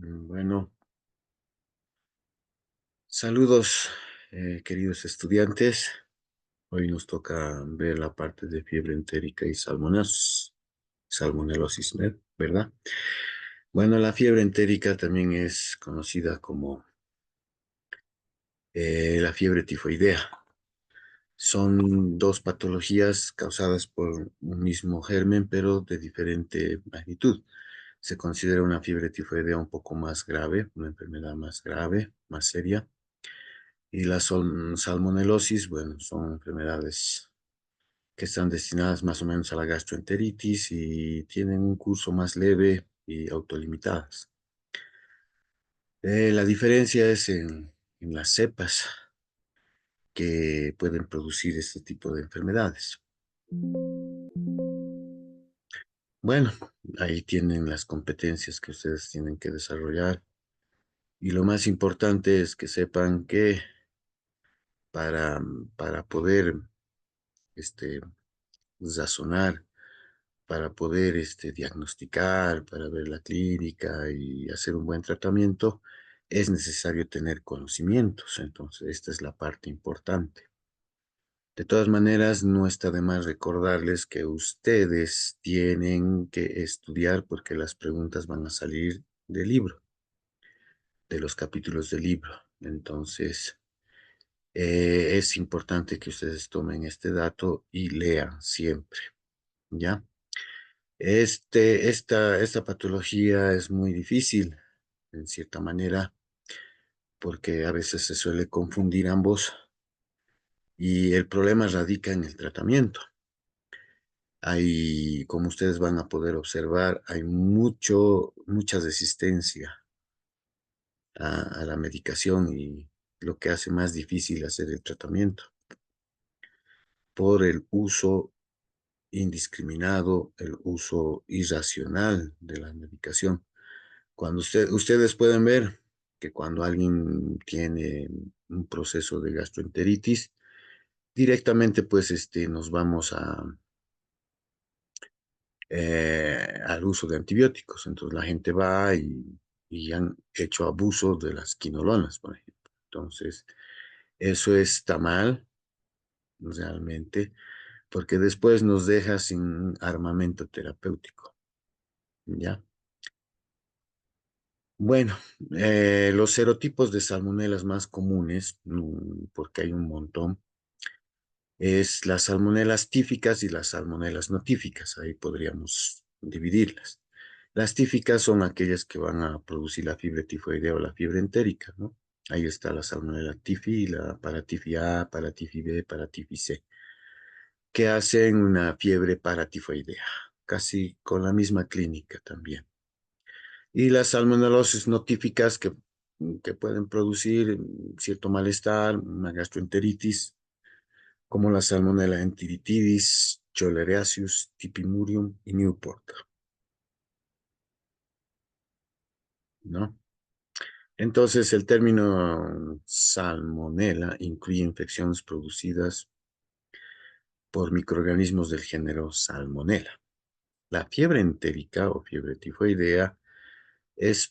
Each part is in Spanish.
Bueno, saludos, queridos estudiantes. Hoy nos toca ver la parte de fiebre entérica y salmonelosis, ¿verdad? Bueno, la fiebre entérica también es conocida como la fiebre tifoidea. Son dos patologías causadas por un mismo germen, pero de diferente magnitud. Se considera una fiebre tifoidea un poco más grave, una enfermedad más grave, más seria. Y la salmonelosis, bueno, son enfermedades que están destinadas más o menos a la gastroenteritis y tienen un curso más leve y autolimitadas. La diferencia es en las cepas que pueden producir este tipo de enfermedades. Bueno, ahí tienen las competencias que ustedes tienen que desarrollar. Y lo más importante es que sepan que para poder este, razonar, para poder diagnosticar, para ver la clínica y hacer un buen tratamiento, es necesario tener conocimientos. Entonces, esta es la parte importante. De todas maneras, no está de más recordarles que ustedes tienen que estudiar porque las preguntas van a salir del libro, de los capítulos del libro. Entonces, es importante que ustedes tomen este dato y lean siempre, ¿ya? Esta patología es muy difícil, en cierta manera, porque a veces se suele confundir ambos y el problema radica en el tratamiento. Hay, como ustedes van a poder observar, hay mucha resistencia a la medicación y lo que hace más difícil hacer el tratamiento por el uso indiscriminado, el uso irracional de la medicación. Cuando ustedes pueden ver que cuando alguien tiene un proceso de gastroenteritis, directamente pues nos vamos al uso de antibióticos. Entonces la gente va y han hecho abuso de las quinolonas, por ejemplo. Entonces, eso está mal, realmente, porque después nos deja sin armamento terapéutico, ¿ya? Bueno, los serotipos de salmonelas más comunes, porque hay un montón, es las salmonelas tíficas y las salmonelas no tíficas. Ahí podríamos dividirlas. Las tíficas son aquellas que van a producir la fiebre tifoidea o la fiebre entérica, ¿no? Ahí está la salmonela tifi, la paratifi A, paratifi B, paratifi C, que hacen una fiebre paratifoidea, casi con la misma clínica también. Y las salmonelosis notíficas que pueden producir cierto malestar, una gastroenteritis, como la Salmonella enteritidis, Choleraceus, Typhimurium y Newport, ¿no? Entonces, el término salmonella incluye infecciones producidas por microorganismos del género Salmonella. La fiebre entérica o fiebre tifoidea es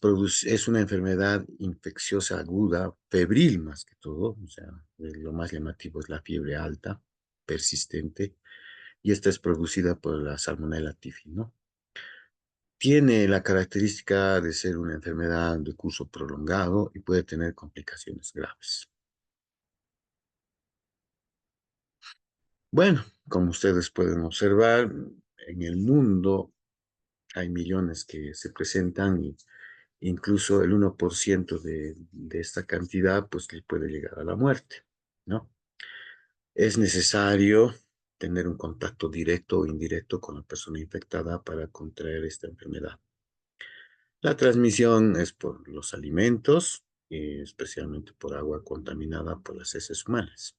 una enfermedad infecciosa aguda, febril más que todo, o sea, lo más llamativo es la fiebre alta, persistente, y esta es producida por la Salmonella typhi, ¿no? Tiene la característica de ser una enfermedad de curso prolongado y puede tener complicaciones graves. Bueno, como ustedes pueden observar, en el mundo hay millones que se presentan y incluso el 1% de esta cantidad pues le puede llegar a la muerte, ¿no? Es necesario tener un contacto directo o indirecto con la persona infectada para contraer esta enfermedad. La transmisión es por los alimentos, especialmente por agua contaminada por las heces humanas,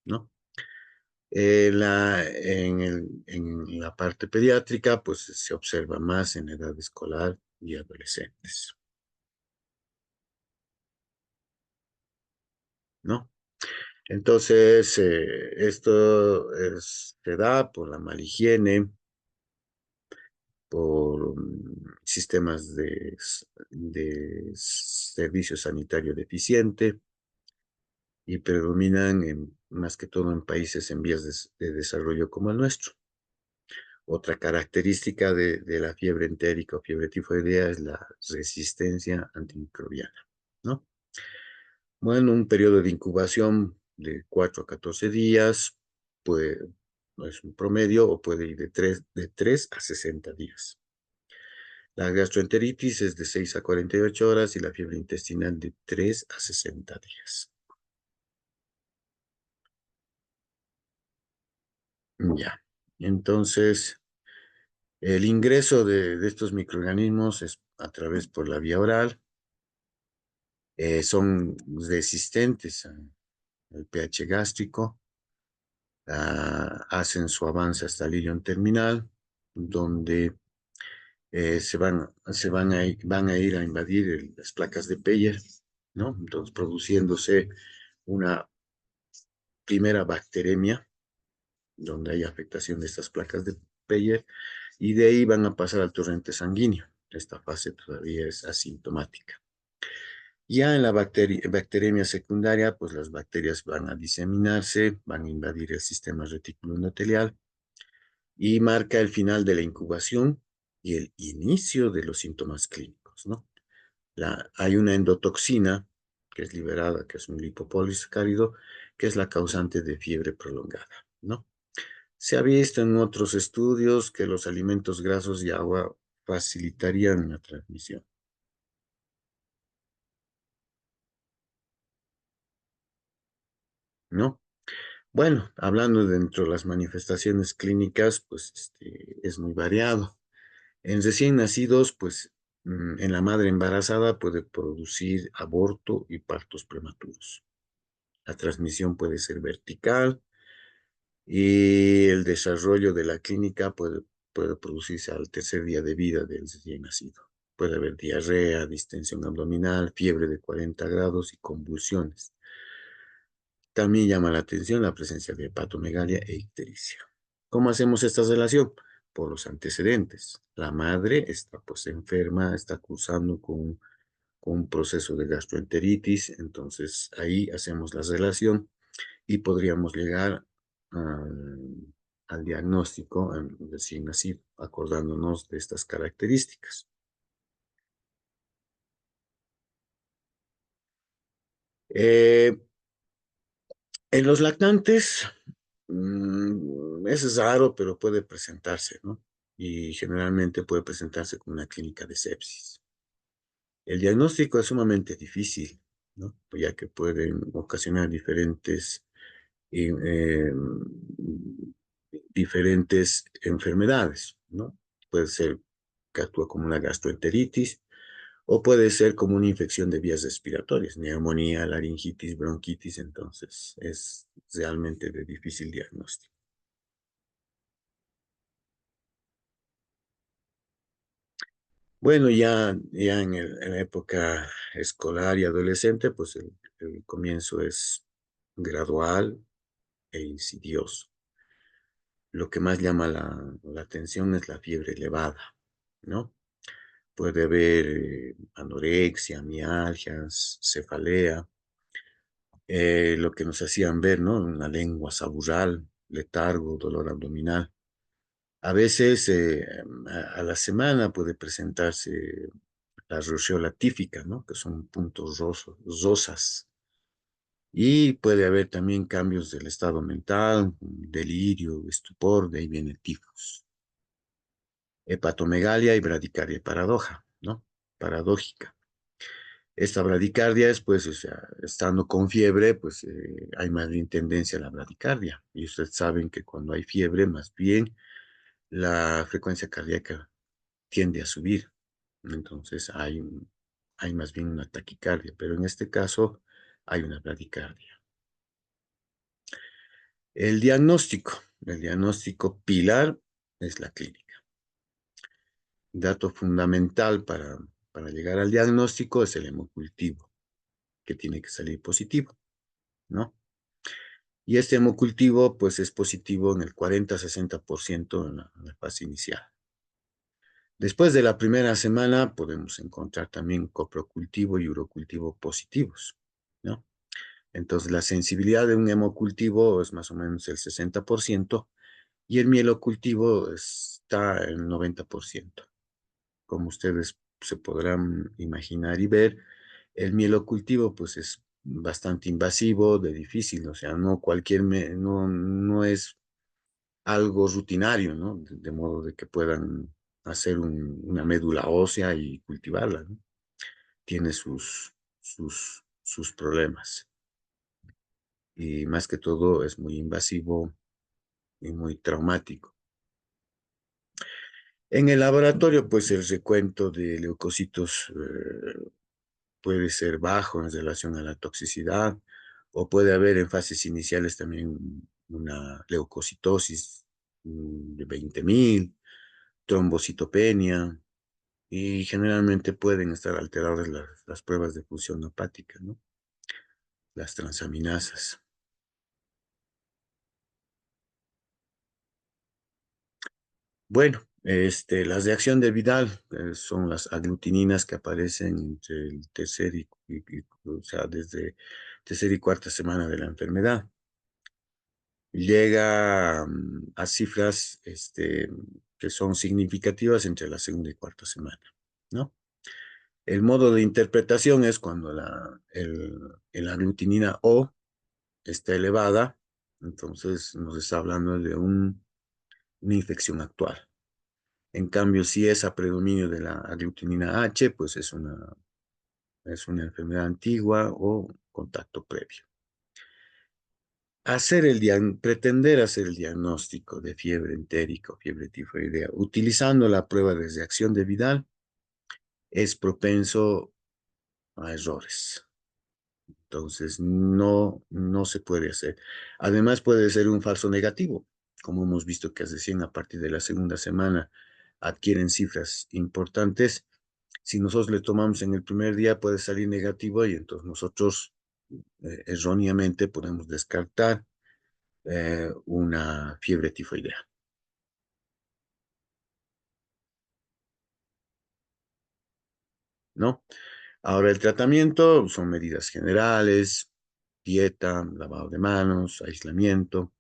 ¿no? En la parte pediátrica, pues se observa más en edad escolar y adolescentes, ¿no? Entonces, se da por la mala higiene, por sistemas de servicio sanitario deficiente y predominan más que todo en países en vías de desarrollo como el nuestro. Otra característica de la fiebre entérica o fiebre tifoidea es la resistencia antimicrobiana, ¿no? Bueno, un periodo de incubación de 4 a 14 días, pues, es un promedio o puede ir de 3 a 60 días. La gastroenteritis es de 6 a 48 horas y la fiebre intestinal de 3 a 60 días. Ya. Entonces, el ingreso de estos microorganismos es a través por la vía oral. Son resistentes al pH gástrico, hacen su avance hasta el ilion terminal, donde van a ir a invadir las placas de Peyer, ¿no? Entonces, produciéndose una primera bacteremia, donde hay afectación de estas placas de Peyer, y de ahí van a pasar al torrente sanguíneo. Esta fase todavía es asintomática. Ya en la bacteremia secundaria, pues las bacterias van a diseminarse, van a invadir el sistema retículo endotelial y marca el final de la incubación y el inicio de los síntomas clínicos, ¿no? Hay una endotoxina que es liberada, que es un lipopolisacárido, que es la causante de fiebre prolongada, ¿no? Se ha visto en otros estudios que los alimentos grasos y agua facilitarían la transmisión, ¿no? Bueno, hablando dentro de las manifestaciones clínicas, pues es muy variado. En recién nacidos, pues en la madre embarazada puede producir aborto y partos prematuros. La transmisión puede ser vertical y el desarrollo de la clínica puede producirse al tercer día de vida del recién nacido. Puede haber diarrea, distensión abdominal, fiebre de 40 grados y convulsiones. También llama la atención la presencia de hepatomegalia e ictericia. ¿Cómo hacemos esta relación? Por los antecedentes. La madre está pues enferma, está cursando con un proceso de gastroenteritis, entonces ahí hacemos la relación y podríamos llegar al diagnóstico recién nacido, acordándonos de estas características. Eh, en los lactantes, es raro, pero puede presentarse, ¿no? Y generalmente puede presentarse con una clínica de sepsis. El diagnóstico es sumamente difícil, ¿no? Ya que pueden ocasionar eh, eh, diferentes enfermedades, ¿no? Puede ser que actúa como una gastroenteritis o puede ser como una infección de vías respiratorias, neumonía, laringitis, bronquitis, entonces es realmente de difícil diagnóstico. Bueno, ya en la época escolar y adolescente, pues el comienzo es gradual e insidioso. Lo que más llama la atención es la fiebre elevada, ¿no? Puede haber anorexia, mialgias, cefalea, lo que nos hacían ver, ¿no? Una lengua sabural, letargo, dolor abdominal. A veces a la semana puede presentarse la rosceola típica, ¿no? Que son puntos rosas. Y puede haber también cambios del estado mental, delirio, estupor, de ahí viene el tifus. Hepatomegalia y bradicardia paradoja, ¿no? Paradójica. Esta bradicardia es, pues, o sea, estando con fiebre, pues hay más bien tendencia a la bradicardia. Y ustedes saben que cuando hay fiebre, más bien la frecuencia cardíaca tiende a subir. Entonces hay más bien una taquicardia, pero en este caso hay una bradicardia. El diagnóstico pilar es la clínica. Dato fundamental para llegar al diagnóstico es el hemocultivo, que tiene que salir positivo, ¿no? Y este hemocultivo, pues, es positivo en el 40-60% en la fase inicial. Después de la primera semana podemos encontrar también coprocultivo y urocultivo positivos, ¿no? Entonces la sensibilidad de un hemocultivo es más o menos el 60% y el mielocultivo está en el 90%. Como ustedes se podrán imaginar y ver, el mielocultivo pues es bastante invasivo, de difícil, o sea, no cualquier, no es algo rutinario, ¿no? De modo de que puedan hacer una médula ósea y cultivarla, ¿no? Tiene sus problemas. Y más que todo es muy invasivo y muy traumático. En el laboratorio, pues el recuento de leucocitos puede ser bajo en relación a la toxicidad, o puede haber en fases iniciales también una leucocitosis de 20.000, trombocitopenia, y generalmente pueden estar alteradas las pruebas de función hepática, ¿no? Las transaminasas. Bueno, las de acción de Vidal son las aglutininas que aparecen entre el tercer o sea, desde tercera y cuarta semana de la enfermedad. Llega a cifras que son significativas entre la segunda y cuarta semana, ¿no? El modo de interpretación es cuando la aglutinina O está elevada, entonces nos está hablando de una infección actual. En cambio, si es a predominio de la aglutinina H, pues es una enfermedad antigua o contacto previo. Pretender hacer el diagnóstico de fiebre entérica o fiebre tifoidea utilizando la prueba de reacción de Vidal es propenso a errores. Entonces, no se puede hacer. Además, puede ser un falso negativo, como hemos visto que recién a partir de la segunda semana adquieren cifras importantes. Si nosotros le tomamos en el primer día, puede salir negativo y entonces nosotros erróneamente podemos descartar una fiebre tifoidea, ¿no? Ahora, el tratamiento son medidas generales, dieta, lavado de manos, aislamiento,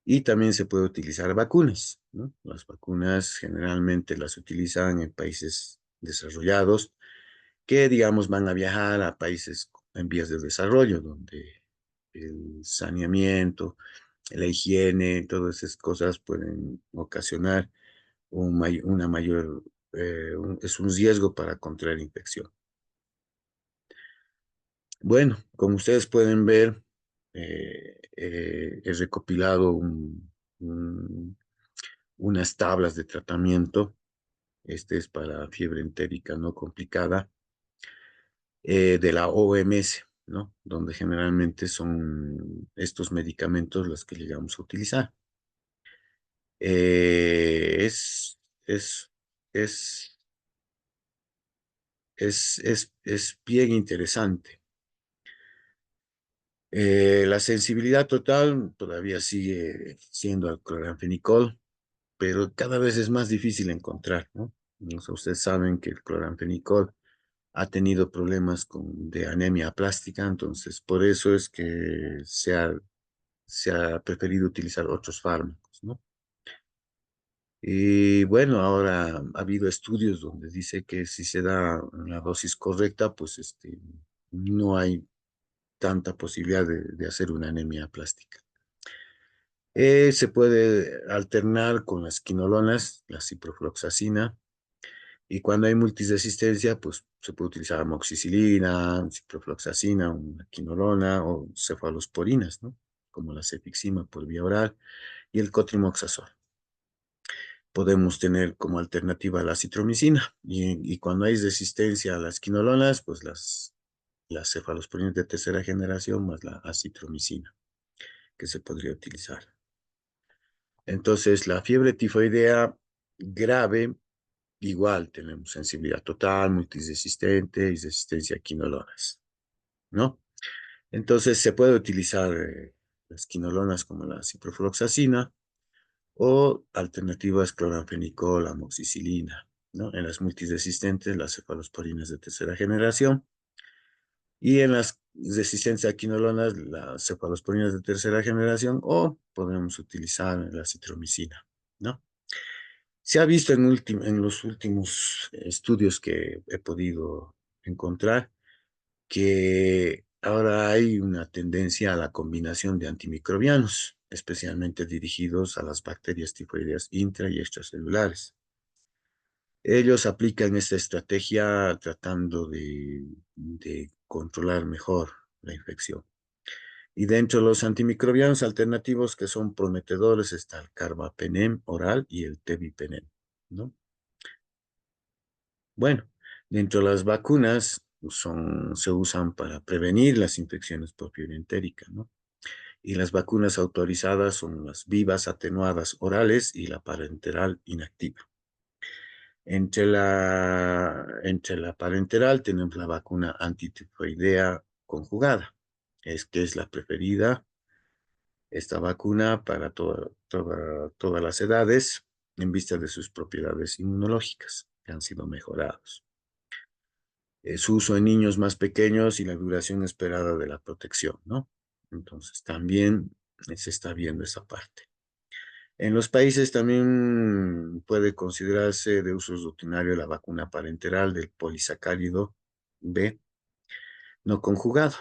y también se puede utilizar vacunas, ¿no? Las vacunas generalmente las utilizan en países desarrollados que, digamos, van a viajar a países en vías de desarrollo, donde el saneamiento, la higiene, todas esas cosas pueden ocasionar una mayor, es un riesgo para contraer infección. Bueno, como ustedes pueden ver, he recopilado unas tablas de tratamiento. Este es para fiebre entérica no complicada de la OMS, ¿no? Donde generalmente son estos medicamentos los que llegamos a utilizar. Eh, es, es, es, es bien interesante. La sensibilidad total todavía sigue siendo al cloranfenicol, pero cada vez es más difícil encontrar, ¿no? No sé, ustedes saben que el cloranfenicol ha tenido problemas de anemia plástica, entonces por eso es que se ha preferido utilizar otros fármacos, ¿no? Y bueno, ahora ha habido estudios donde dice que si se da una dosis correcta, pues no hay tanta posibilidad de hacer una anemia plástica. Se puede alternar con las quinolonas, la ciprofloxacina, y cuando hay multiresistencia, pues se puede utilizar amoxicilina, ciprofloxacina, una quinolona o cefalosporinas, ¿no? Como la cefixima por vía oral y el cotrimoxazol. Podemos tener como alternativa la citromicina y cuando hay resistencia a las quinolonas, pues las cefalosporinas de tercera generación más la acitromicina que se podría utilizar. Entonces, la fiebre tifoidea grave, igual tenemos sensibilidad total, multiresistente y resistencia a quinolonas, ¿no? Entonces, se puede utilizar las quinolonas como la ciprofloxacina o alternativas cloranfenicol, amoxicilina. ¿no? En las multiresistentes, las cefalosporinas de tercera generación, y en las resistentes a quinolonas, las cefalosporinas de tercera generación, o podemos utilizar la citromicina, ¿no? Se ha visto en los últimos estudios que he podido encontrar que ahora hay una tendencia a la combinación de antimicrobianos, especialmente dirigidos a las bacterias tifoideas intra y extracelulares. Ellos aplican esta estrategia tratando de controlar mejor la infección. Y dentro de los antimicrobianos alternativos que son prometedores está el carbapenem oral y el tebipenem, ¿no? Bueno, dentro de las vacunas se usan para prevenir las infecciones por fiebre entérica, ¿no? Y las vacunas autorizadas son las vivas atenuadas orales y la parenteral inactiva. Entre la parenteral tenemos la vacuna antitifoidea conjugada, que es la preferida, esta vacuna para todas las edades en vista de sus propiedades inmunológicas que han sido mejoradas. Su uso en niños más pequeños y la duración esperada de la protección, ¿no? Entonces también se está viendo esa parte. En los países también puede considerarse de uso rutinario la vacuna parenteral del polisacárido B no conjugado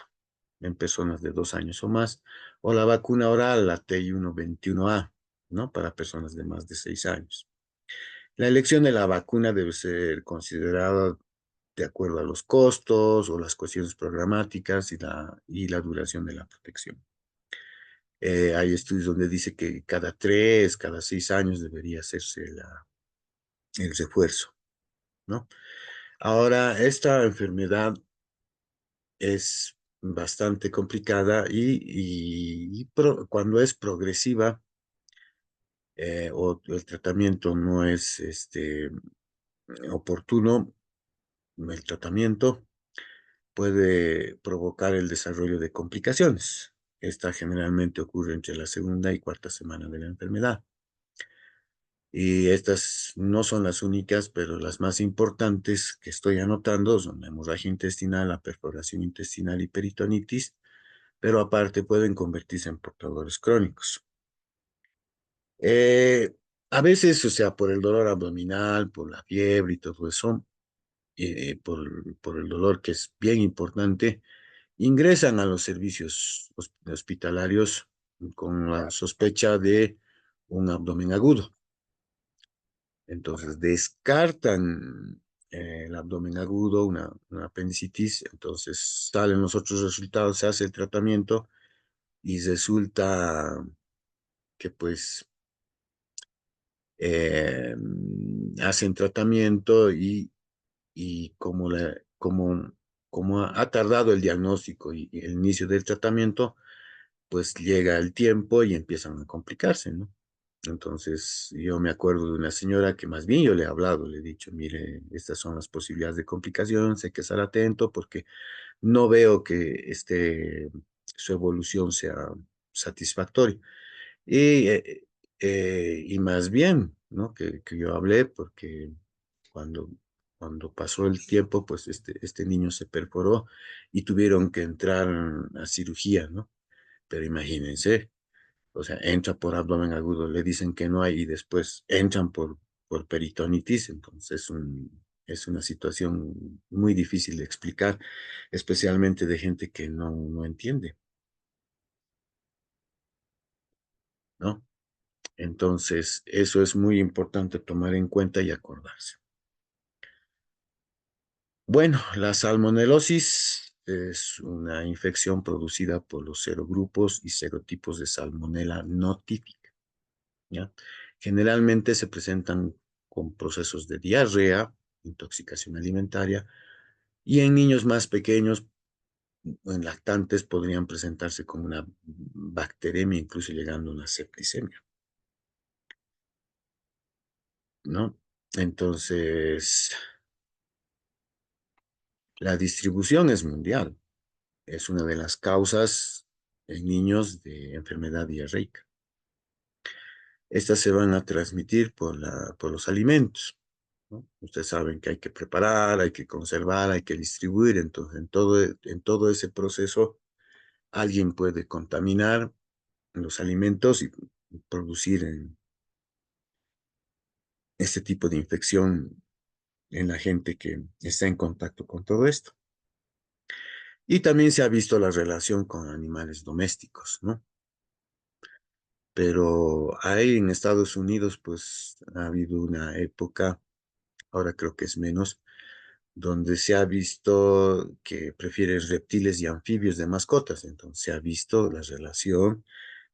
en personas de 2 años o más, o la vacuna oral, la TI-121A, ¿no? Para personas de más de 6 años. La elección de la vacuna debe ser considerada de acuerdo a los costos o las cuestiones programáticas y la duración de la protección. Hay estudios donde dice que cada 6 años debería hacerse el refuerzo, ¿no? Ahora, esta enfermedad es bastante complicada y cuando es progresiva o el tratamiento no es oportuno, el tratamiento puede provocar el desarrollo de complicaciones. Esta generalmente ocurre entre la segunda y cuarta semana de la enfermedad. Y estas no son las únicas, pero las más importantes que estoy anotando son la hemorragia intestinal, la perforación intestinal y peritonitis, pero aparte pueden convertirse en portadores crónicos. Eh, a veces, o sea, por el dolor abdominal, por la fiebre y todo eso, por el dolor que es bien importante, ingresan a los servicios hospitalarios con la sospecha de un abdomen agudo. Entonces descartan el abdomen agudo, una apendicitis, entonces salen los otros resultados, se hace el tratamiento y resulta que pues eh, hacen tratamiento y como ha tardado el diagnóstico y el inicio del tratamiento, pues llega el tiempo y empiezan a complicarse, ¿no? Entonces, yo me acuerdo de una señora que más bien yo le he hablado, le he dicho, mire, estas son las posibilidades de complicación, hay que estar atento porque no veo que su evolución sea satisfactoria. Y más bien, ¿no? Que yo hablé porque cuando, cuando pasó el tiempo, pues este niño se perforó y tuvieron que entrar a cirugía, ¿no? Pero imagínense, o sea, entra por abdomen agudo, le dicen que no hay y después entran por peritonitis, entonces es una situación muy difícil de explicar, especialmente de gente que no entiende, ¿no? Entonces, eso es muy importante tomar en cuenta y acordarse. Bueno, la salmonelosis es una infección producida por los serogrupos y serotipos de salmonela no típica, ¿ya? Generalmente se presentan con procesos de diarrea, intoxicación alimentaria, y en niños más pequeños o en lactantes podrían presentarse con una bacteremia, incluso llegando a una septicemia, ¿no? Entonces, la distribución es mundial. Es una de las causas en niños de enfermedad diarreica. Estas se van a transmitir por los alimentos. ¿no? Ustedes saben que hay que preparar, hay que conservar, hay que distribuir, entonces en todo ese proceso alguien puede contaminar los alimentos y producir este tipo de infección en la gente que está en contacto con todo esto. Y también se ha visto la relación con animales domésticos, ¿no? Pero ahí en Estados Unidos, pues ha habido una época, ahora creo que es menos, donde se ha visto que prefieren reptiles y anfibios de mascotas. Entonces se ha visto la relación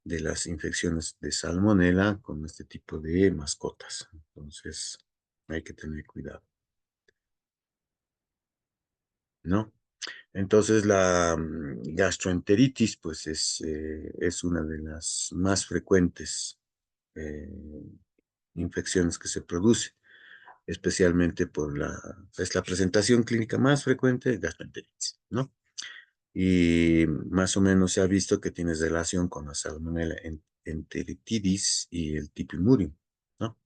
de las infecciones de salmonela con este tipo de mascotas. Entonces hay que tener cuidado, ¿no? Entonces la gastroenteritis, pues es una de las más frecuentes eh, infecciones que se produce, especialmente es la presentación clínica más frecuente de gastroenteritis, ¿no? Y más o menos se ha visto que tiene relación con la salmonella enteritidis y el tipimurium, ¿no?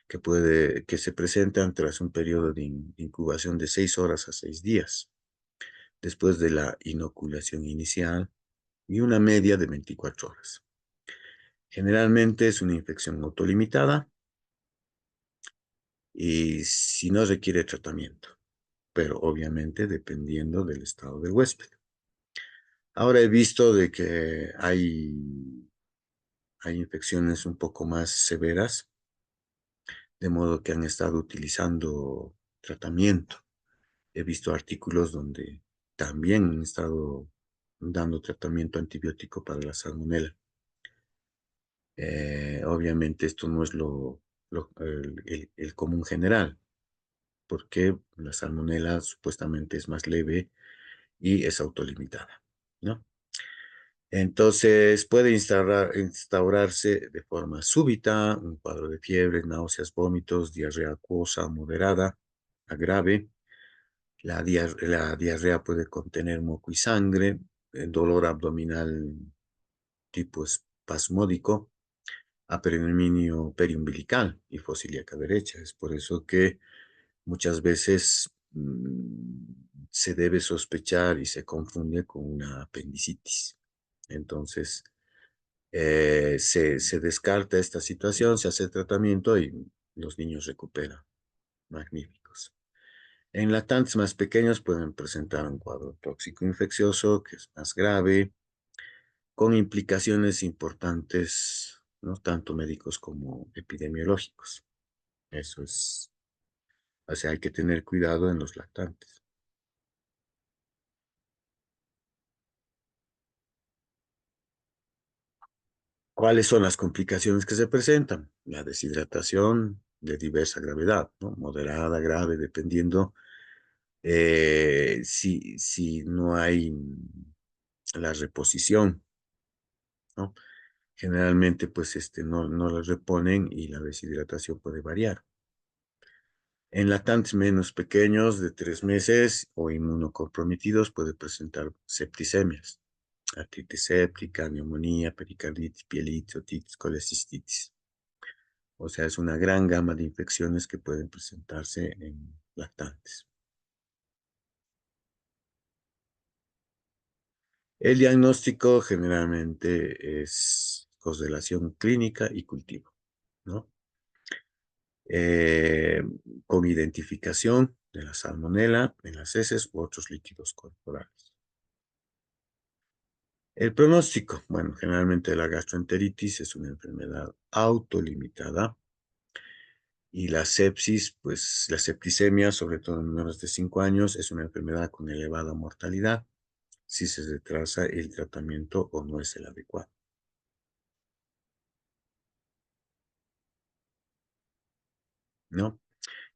Que se presentan tras un periodo de incubación de 6 horas a 6 días, después de la inoculación inicial y una media de 24 horas. Generalmente es una infección autolimitada y si no requiere tratamiento, pero obviamente dependiendo del estado del huésped. Ahora he visto de que hay infecciones un poco más severas, de modo que han estado utilizando tratamiento. He visto artículos donde también han estado dando tratamiento antibiótico para la salmonela. Obviamente esto no es el común general, porque la salmonela supuestamente es más leve y es autolimitada, ¿no? Entonces puede instaurarse de forma súbita un cuadro de fiebre, náuseas, vómitos, diarrea acuosa moderada a grave. La diarrea puede contener moco y sangre, dolor abdominal tipo espasmódico, a predominio periumbilical y fosílica derecha. Es por eso que muchas veces se debe sospechar y se confunde con una apendicitis. Entonces, se descarta esta situación, se hace el tratamiento y los niños recuperan. Magníficos. En lactantes más pequeños pueden presentar un cuadro tóxico infeccioso que es más grave, con implicaciones importantes, ¿no? Tanto médicos como epidemiológicos. Eso es, o sea, hay que tener cuidado en los lactantes. ¿Cuáles son las complicaciones que se presentan? La deshidratación de diversa gravedad, ¿no? Moderada, grave, dependiendo si no hay la reposición, ¿no? Generalmente, pues, no la reponen y la deshidratación puede variar. En lactantes menos pequeños, de 3 meses o inmunocomprometidos, puede presentar septicemias, artritis séptica, neumonía, pericarditis, pielitis, otitis, colecistitis. O sea, es una gran gama de infecciones que pueden presentarse en lactantes. El diagnóstico generalmente es correlación clínica y cultivo, ¿no? Eh, con identificación de la salmonela en las heces u otros líquidos corporales. El pronóstico, bueno, generalmente la gastroenteritis es una enfermedad autolimitada y la sepsis, pues la septicemia, sobre todo en menores de 5 años, es una enfermedad con elevada mortalidad si se retrasa el tratamiento o no es el adecuado, ¿no?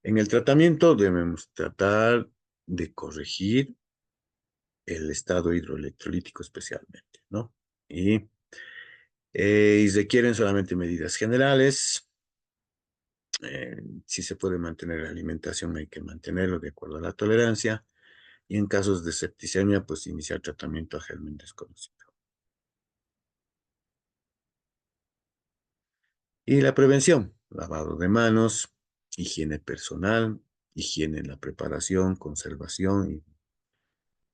En el tratamiento debemos tratar de corregir el estado hidroelectrolítico especialmente, ¿no? Y, y requieren solamente medidas generales. Si se puede mantener la alimentación, hay que mantenerlo de acuerdo a la tolerancia. Y en casos de septicemia, pues iniciar tratamiento a germen desconocido. Y la prevención, lavado de manos, higiene personal, higiene en la preparación, conservación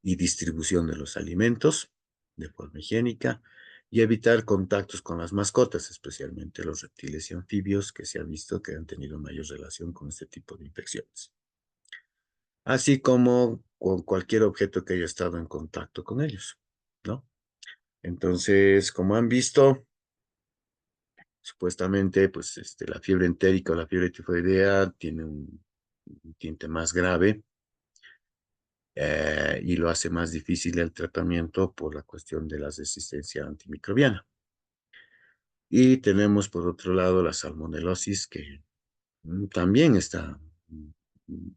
y distribución de los alimentos de forma higiénica y evitar contactos con las mascotas, especialmente los reptiles y anfibios que se ha visto que han tenido mayor relación con este tipo de infecciones, así como con cualquier objeto que haya estado en contacto con ellos, ¿no? Entonces, como han visto, supuestamente, pues la fiebre entérica o la fiebre tifoidea tiene un tinte más grave y lo hace más difícil el tratamiento por la cuestión de la resistencia antimicrobiana. Y tenemos por otro lado la salmonelosis que también está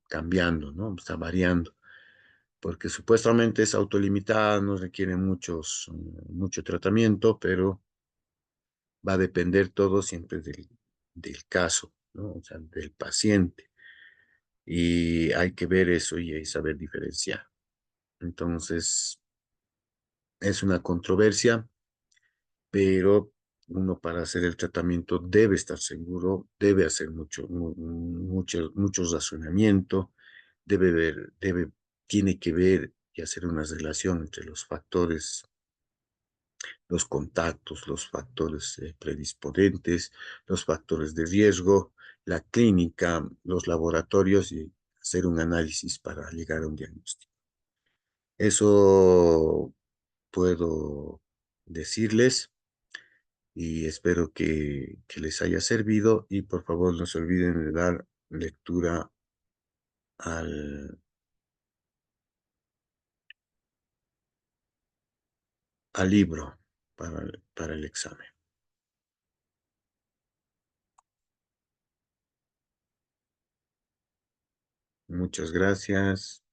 cambiando, ¿no? Está variando, porque supuestamente es autolimitada, no requiere mucho tratamiento, pero va a depender todo siempre del caso, ¿no? O sea, del paciente. Y hay que ver eso y hay saber diferenciar. Entonces, es una controversia, pero uno para hacer el tratamiento debe estar seguro, debe hacer mucho razonamiento, tiene que ver y hacer una relación entre los factores, los contactos, los factores predisponentes, los factores de riesgo, la clínica, los laboratorios y hacer un análisis para llegar a un diagnóstico. Eso puedo decirles y espero que les haya servido y por favor no se olviden de dar lectura al, al libro para el examen. Muchas gracias.